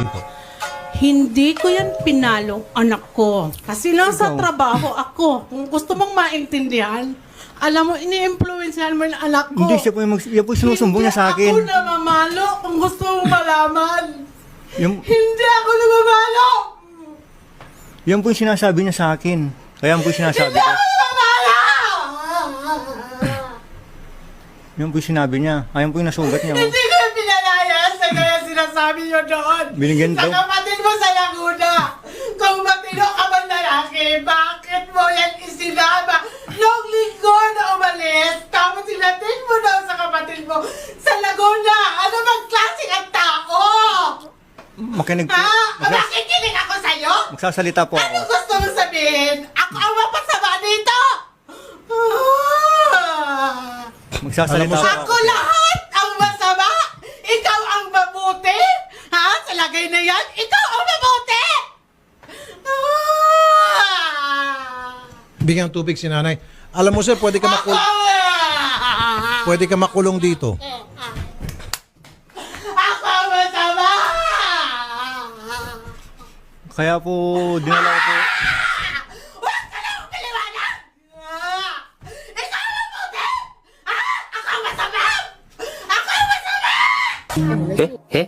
Sige po. Hindi ko yan pinalong anak ko. Kasi nasa trabaho ako. Kung gusto mong maintindihan, alam mo, ini-influensyahan mo yung anak ko. Hindi, yan po sinusumbong niya sa akin. Hindi ako namamalo kung gusto mong malaman. Yung, Hindi ako namamalo! yan po yung sinasabi niya sa akin. Kaya yan po yung sinasabi Hindi ko. ako namamalo! Yan po yung sinabi niya. Ayan po yung nasugat niya. Oh. Hindi ko yung pinalayas na kaya sinasabi niyo doon. Binigyan Sa daw. kapatid mo sa Laguna. Kung matino ka man lalaki, bakit mo yan isinama? Nung linggo na umalis, tapos sinatin mo daw sa kapatid mo sa Laguna. Ano bang klaseng ang tao? Makinig po. Ha? Makikinig ako sa'yo? Magsasalita po Ano ako. gusto mo sabihin? Ako ang mapasama dito! Ah! Magsasalita Alam mo, po Ako lahat ang masama! Ikaw ang mabuti! Ha? Sa lagay na yan, ikaw ang mabuti! Ah! Bigyan ng tubig si nanay. Alam mo sir, pwede ka makulong dito. Ako ang masama! Kaya po, dinala ko po. Huwag ka lang paliwanag! Ah! Ikaw ang mabuti! Ha? Ako ang masama! Ako ang masama! Eh?